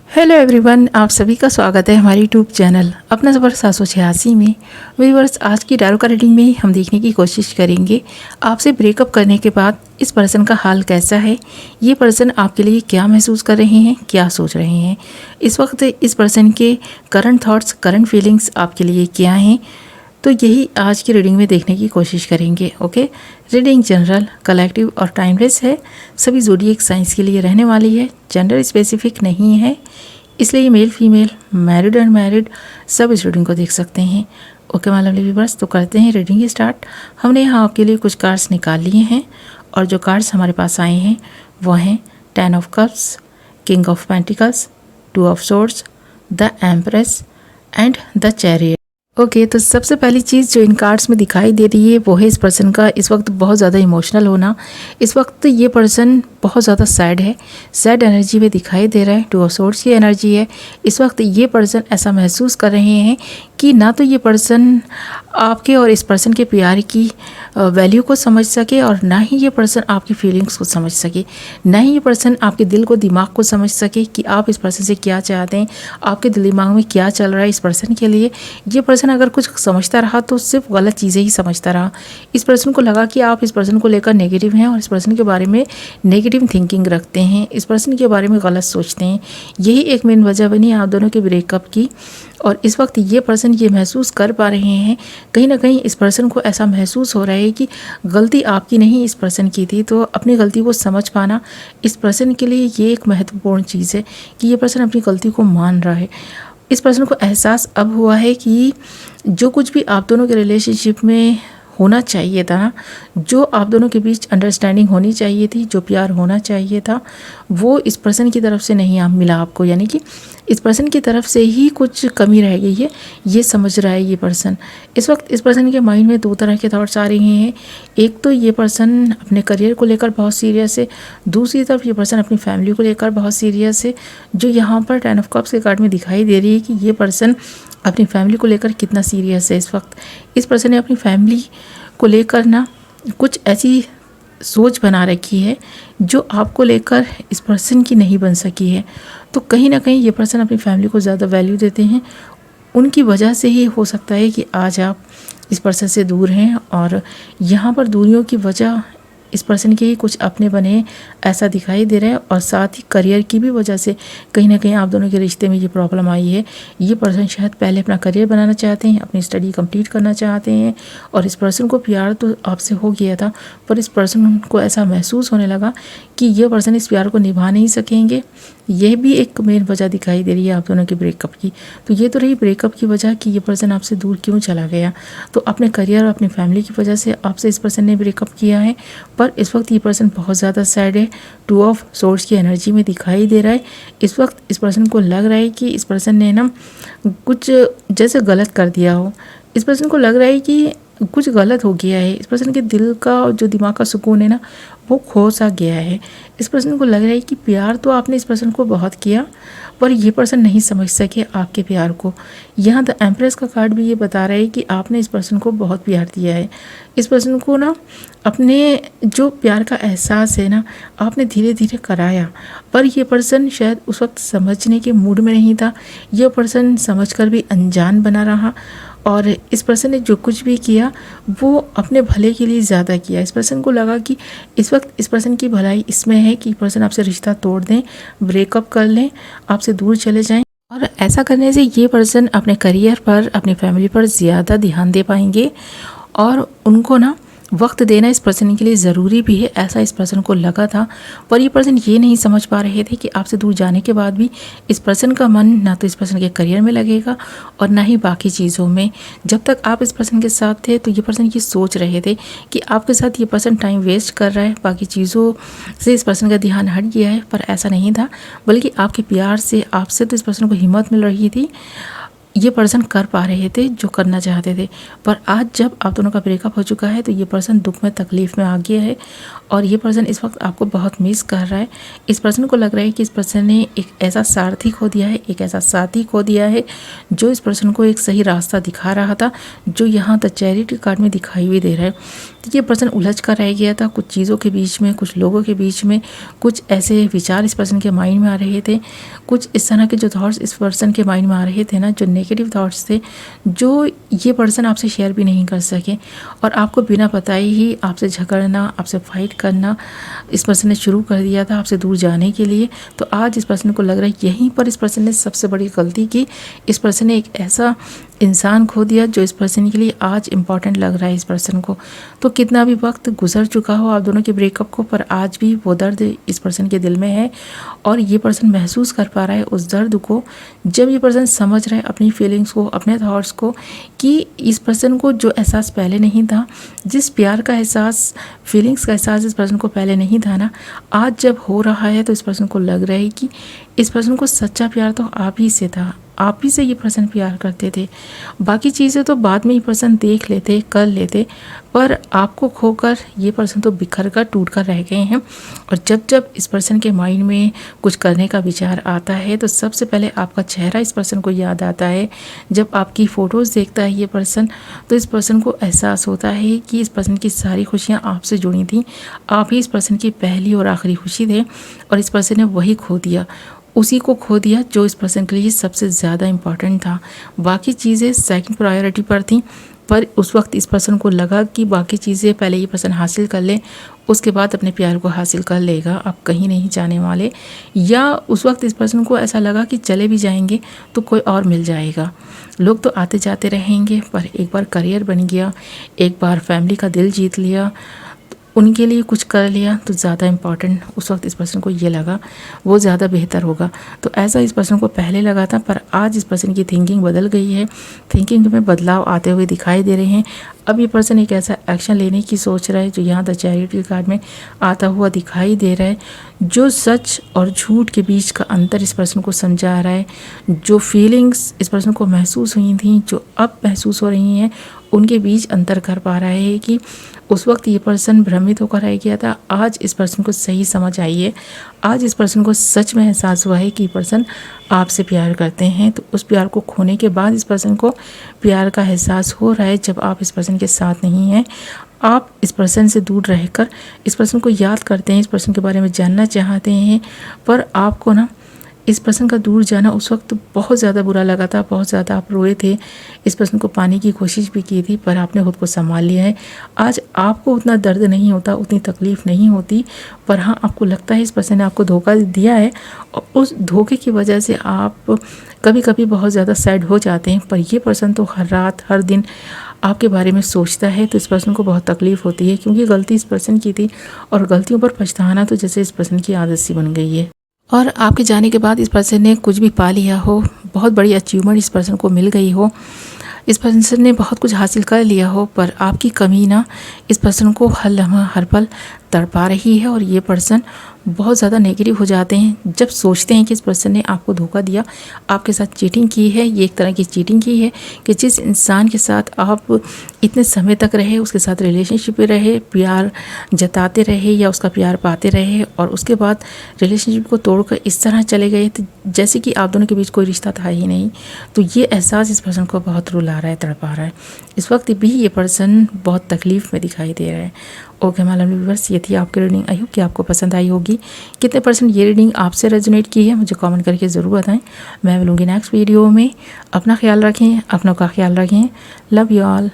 Hello everyone, आप सभी का स्वागत है हमारे यूट्यूब चैनल अपना सफ़र 786 में। व्यूअर्स, आज की टैरो कार्ड रीडिंग में हम देखने की कोशिश करेंगे आपसे ब्रेकअप करने के बाद इस पर्सन का हाल कैसा है। ये पर्सन आपके लिए क्या महसूस कर रहे हैं, क्या सोच रहे हैं इस वक्त, इस पर्सन के करंट थॉट्स, करंट फीलिंग्स आपके लिए क्या हैं, तो यही आज की रीडिंग में देखने की कोशिश करेंगे। ओके, रीडिंग जनरल, कलेक्टिव और टाइमलेस है। सभी ज़ोडिएक साइंस के लिए रहने वाली है, जेंडर स्पेसिफिक नहीं है, इसलिए मेल फीमेल, मैरिड अनमैरिड सब इस रीडिंग को देख सकते हैं। ओके माय लवली व्यूअर्स, तो करते हैं रीडिंग स्टार्ट। हमने यहाँ आपके लिए कुछ कार्ड्स निकाल लिए हैं और जो कार्ड्स हमारे पास आए हैं वो हैं 10 of cups, king of pentacles, 2 of swords, the empress and the chariot. Okay, तो सबसे पहली चीज़ जो इन कार्ड्स में दिखाई दे रही है वो है इस पर्सन का इस वक्त बहुत ज़्यादा इमोशनल होना। इस वक्त ये पर्सन बहुत ज़्यादा सैड है, सैड एनर्जी में दिखाई दे रहा है। 2 ऑफ सोर्ड्स की एनर्जी है। इस वक्त ये पर्सन ऐसा महसूस कर रहे हैं कि ना तो ये पर्सन आपके और इस पर्सन के प्यार की वैल्यू को समझ सके और ना ही ये पर्सन आपकी फीलिंग्स को समझ सके, ना ही ये पर्सन आपके दिल को, दिमाग को समझ सके कि आप इस पर्सन से क्या चाहते हैं, आपके दिल दिमाग में क्या चल रहा है इस पर्सन के लिए। ये पर्सन अगर कुछ समझता रहा तो सिर्फ गलत चीज़ें ही समझता रहा। इस पर्सन को लगा कि आप इस पर्सन को लेकर नेगेटिव हैं और इस पर्सन के बारे में नेगेटिव थिंकिंग रखते हैं, इस पर्सन के बारे में गलत सोचते हैं। यही एक मेन वजह बनी आप दोनों के ब्रेकअप की। और इस वक्त ये पर्सन ये महसूस कर पा रहे हैं, कहीं ना कहीं इस पर्सन को ऐसा महसूस हो रहा है कि गलती आपकी नहीं इस पर्सन की थी। तो अपनी गलती को समझ पाना इस पर्सन के लिए ये एक महत्वपूर्ण चीज़ है कि ये पर्सन अपनी गलती को मान रहा है। इस पर्सन को एहसास अब हुआ है कि जो कुछ भी आप दोनों के रिलेशनशिप में होना चाहिए था ना, जो आप दोनों के बीच अंडरस्टैंडिंग होनी चाहिए थी, जो प्यार होना चाहिए था, वो इस पर्सन की तरफ से नहीं मिला आपको। यानी कि इस पर्सन की तरफ से ही कुछ कमी रह गई है, ये समझ रहा है ये पर्सन। इस वक्त इस पर्सन के माइंड में 2 तरह के थॉट्स आ रहे हैं। एक तो ये पर्सन अपने करियर को लेकर बहुत सीरियस है, दूसरी तरफ ये पर्सन अपनी फैमिली को लेकर बहुत सीरियस है। जो यहाँ पर 10 ऑफ कप्स के कार्ड में दिखाई दे रही है कि ये पर्सन अपनी फैमिली को लेकर कितना सीरियस है। इस वक्त इस पर्सन ने अपनी फैमिली को लेकर ना कुछ ऐसी सोच बना रखी है जो आपको लेकर इस पर्सन की नहीं बन सकी है। तो कहीं ना कहीं ये पर्सन अपनी फैमिली को ज़्यादा वैल्यू देते हैं, उनकी वजह से ही हो सकता है कि आज आप इस पर्सन से दूर हैं। और यहाँ पर दूरियों की वजह इस पर्सन के ही कुछ अपने बने ऐसा दिखाई दे रहा है और साथ ही करियर की भी वजह से कहीं ना कहीं आप दोनों के रिश्ते में ये प्रॉब्लम आई है। ये पर्सन शायद पहले अपना करियर बनाना चाहते हैं, अपनी स्टडी कंप्लीट करना चाहते हैं और इस पर्सन को प्यार तो आपसे हो गया था, पर इस पर्सन को ऐसा महसूस होने लगा कि ये पर्सन इस प्यार को निभा नहीं सकेंगे। यह भी एक मेन वजह दिखाई दे रही है आप दोनों के ब्रेकअप की। तो ये तो रही ब्रेकअप की वजह कि ये पर्सन आपसे दूर क्यों चला गया। तो अपने करियर और अपनी फैमिली की वजह से आपसे इस पर्सन ने ब्रेकअप किया है। पर इस वक्त ये पर्सन बहुत ज़्यादा सैड है, 2 ऑफ सोर्ड्स की एनर्जी में दिखाई दे रहा है। इस वक्त इस पर्सन को लग रहा है कि इस पर्सन ने ना कुछ जैसे गलत कर दिया हो। इस पर्सन को लग रहा है कि कुछ गलत हो गया है। इस पर्सन के दिल का जो दिमाग का सुकून है ना वो खो सा गया है। इस पर्सन को लग रहा है कि प्यार तो आपने इस पर्सन को बहुत किया पर ये पर्सन नहीं समझ सके आपके प्यार को। यहाँ द एम्प्रेस का कार्ड भी ये बता रहा है कि आपने इस पर्सन को बहुत प्यार दिया है। इस पर्सन को ना अपने जो प्यार का एहसास है ना आपने धीरे धीरे कराया, पर ये पर्सन शायद उस वक्त समझने के मूड में नहीं था। यह पर्सन समझकर भी अनजान बना रहा और इस पर्सन ने जो कुछ भी किया वो अपने भले के लिए ज़्यादा किया। इस पर्सन को लगा कि इस वक्त इस पर्सन की भलाई इसमें है कि पर्सन आपसे रिश्ता तोड़ दें, ब्रेकअप कर लें, आपसे दूर चले जाएं। और ऐसा करने से ये पर्सन अपने करियर पर, अपनी फैमिली पर ज़्यादा ध्यान दे पाएंगे और उनको ना वक्त देना इस पर्सन के लिए ज़रूरी भी है, ऐसा इस पर्सन को लगा था। पर ये पर्सन ये नहीं समझ पा रहे थे कि आपसे दूर जाने के बाद भी इस पर्सन का मन ना तो इस पर्सन के करियर में लगेगा और ना ही बाकी चीज़ों में। जब तक आप इस पर्सन के साथ थे तो ये पर्सन ये सोच रहे थे कि आपके साथ ये पर्सन टाइम वेस्ट कर रहा है, बाकी चीज़ों से इस पर्सन का ध्यान हट गया है। पर ऐसा नहीं था, बल्कि आपके प्यार से, आपसे तो इस पर्सन को हिम्मत मिल रही थी ये पर्सन कर पा रहे थे जो करना चाहते थे। पर आज जब आप दोनों का ब्रेकअप हो चुका है तो ये पर्सन दुख में तकलीफ़ में आ गया है और ये पर्सन इस वक्त आपको बहुत मिस कर रहा है। इस पर्सन को लग रहा है कि इस पर्सन ने एक ऐसा सारथी खो दिया है, एक ऐसा साथी खो दिया है जो इस पर्सन को एक सही रास्ता दिखा रहा था, जो यहाँ द चैरिटी कार्ड में दिखाई हुई दे रहा है। तो ये पर्सन उलझ कर रह गया था कुछ चीज़ों के बीच में, कुछ लोगों के बीच में, कुछ ऐसे विचार इस पर्सन के माइंड में आ रहे थे, कुछ इस तरह के जो थॉट्स इस पर्सन के माइंड में आ रहे थे ना, जो नेगेटिव थॉट्स थे, जो ये पर्सन आपसे शेयर भी नहीं कर सके और आपको बिना बताए ही आपसे झगड़ना, आपसे फाइट करना इस पर्सन ने शुरू कर दिया था आपसे दूर जाने के लिए। तो आज इस पर्सन को लग रहा है यहीं पर इस पर्सन ने सबसे बड़ी गलती की। इस पर्सन ने एक ऐसा इंसान खो दिया जो इस पर्सन के लिए आज इम्पॉर्टेंट लग रहा है इस पर्सन को। तो कितना भी वक्त गुजर चुका हो आप दोनों के ब्रेकअप को, पर आज भी वो दर्द इस पर्सन के दिल में है और ये पर्सन महसूस कर पा रहा है उस दर्द को। जब ये पर्सन समझ रहा है अपनी फीलिंग्स को, अपने थॉट्स को, कि इस पर्सन को जो एहसास पहले नहीं था, जिस प्यार का एहसास, फीलिंग्स का एहसास इस पर्सन को पहले नहीं था ना, आज जब हो रहा है तो इस पर्सन को लग रहा है कि इस पर्सन को सच्चा प्यार तो आप ही से था, आप ही से ये पर्सन प्यार करते थे। बाकी चीज़ें तो बाद में ये पर्सन देख लेते, कर लेते, पर आपको खोकर ये पर्सन तो बिखर कर, टूट कर रह गए हैं। और जब जब इस पर्सन के माइंड में कुछ करने का विचार आता है तो सबसे पहले आपका चेहरा इस पर्सन को याद आता है। जब आपकी फ़ोटोज़ देखता है ये पर्सन तो इस पर्सन को एहसास होता है कि इस पर्सन की सारी खुशियाँ आपसे जुड़ी थी, आप ही इस पर्सन की पहली और आखिरी खुशी थे और इस पर्सन ने वही खो दिया, उसी को खो दिया जो इस पर्सन के लिए सबसे ज़्यादा इम्पॉर्टेंट था। बाकी चीज़ें सेकंड प्रायोरिटी पर थी, पर उस वक्त इस पर्सन को लगा कि बाकी चीज़ें पहले ये पर्सन हासिल कर ले, उसके बाद अपने प्यार को हासिल कर लेगा, अब कहीं नहीं जाने वाले। या उस वक्त इस पर्सन को ऐसा लगा कि चले भी जाएंगे तो कोई और मिल जाएगा, लोग तो आते जाते रहेंगे, पर एक बार करियर बन गया, एक बार फैमिली का दिल जीत लिया, उनके लिए कुछ कर लिया तो ज़्यादा इम्पॉर्टेंट उस वक्त इस पर्सन को ये लगा, वो ज़्यादा बेहतर होगा। तो ऐसा इस पर्सन को पहले लगा था, पर आज इस पर्सन की थिंकिंग बदल गई है, थिंकिंग में बदलाव आते हुए दिखाई दे रहे हैं। अब ये पर्सन एक ऐसा एक्शन लेने की सोच रहा है जो यहाँ द चैरिटी कार्ड में आता हुआ दिखाई दे रहा है, जो सच और झूठ के बीच का अंतर इस पर्सन को समझा रहा है। जो फीलिंग्स इस पर्सन को महसूस हुई थी, जो अब महसूस हो रही हैं, उनके बीच अंतर कर पा रहा है कि उस वक्त ये पर्सन भ्रमित होकर रह गया था, आज इस पर्सन को सही समझ आई है, आज इस पर्सन को सच में एहसास हुआ है कि ये पर्सन आपसे प्यार करते हैं। तो उस प्यार को खोने के बाद इस पर्सन को प्यार का एहसास हो रहा है जब आप इस पर्सन के साथ नहीं हैं, आप इस पर्सन से दूर रहकर इस पर्सन को याद करते हैं, इस पर्सन के बारे में जानना चाहते हैं, पर आपको ना इस पर्सन का दूर जाना उस वक्त बहुत ज़्यादा बुरा लगा था, बहुत ज़्यादा आप रोए थे, इस पर्सन को पाने की कोशिश भी की थी, पर आपने खुद को संभाल लिया है। आज आपको उतना दर्द नहीं होता, उतनी तकलीफ़ नहीं होती, पर हाँ आपको लगता है इस पर्सन ने आपको धोखा दिया है और उस धोखे की वजह से आप कभी कभी बहुत ज़्यादा सैड हो जाते हैं। पर ये पर्सन तो हर रात हर दिन आपके बारे में सोचता है, तो इस पर्सन को बहुत तकलीफ़ होती है, क्योंकि गलती इस पर्सन की थी और गलतियों पर पछताना तो जैसे इस पर्सन की आदत सी बन गई है। और आपके जाने के बाद इस पर्सन ने कुछ भी पा लिया हो, बहुत बड़ी अचीवमेंट इस पर्सन को मिल गई हो, इस पर्सन ने बहुत कुछ हासिल कर लिया हो, पर आपकी कमी ना इस पर्सन को हर लम्हा हर पल तड़पा रही है। और ये पर्सन बहुत ज़्यादा नेगेटिव हो जाते हैं जब सोचते हैं कि इस पर्सन ने आपको धोखा दिया, आपके साथ चीटिंग की है। ये एक तरह की चीटिंग की है कि जिस इंसान के साथ आप इतने समय तक रहे, उसके साथ रिलेशनशिप में रहे, प्यार जताते रहे या उसका प्यार पाते रहे, और उसके बाद रिलेशनशिप को तोड़कर इस तरह चले गए तो जैसे कि आप दोनों के बीच कोई रिश्ता था ही नहीं। तो ये एहसास इस पर्सन को बहुत रुला रहा है, तड़पा रहा है। इस वक्त भी ये पर्सन बहुत तकलीफ़ में दिखाई दे रहा है। ओके माय लवली व्यूअर्स, ये थी आपकी रीडिंग। आई होप कि आपको पसंद आई होगी। कितने परसेंट ये रीडिंग आपसे रेजोनेट की है मुझे कमेंट करके ज़रूर बताएं। मैं मिलूँगी नेक्स्ट वीडियो में। अपना ख्याल रखें, अपनों का ख्याल रखें। Love you all.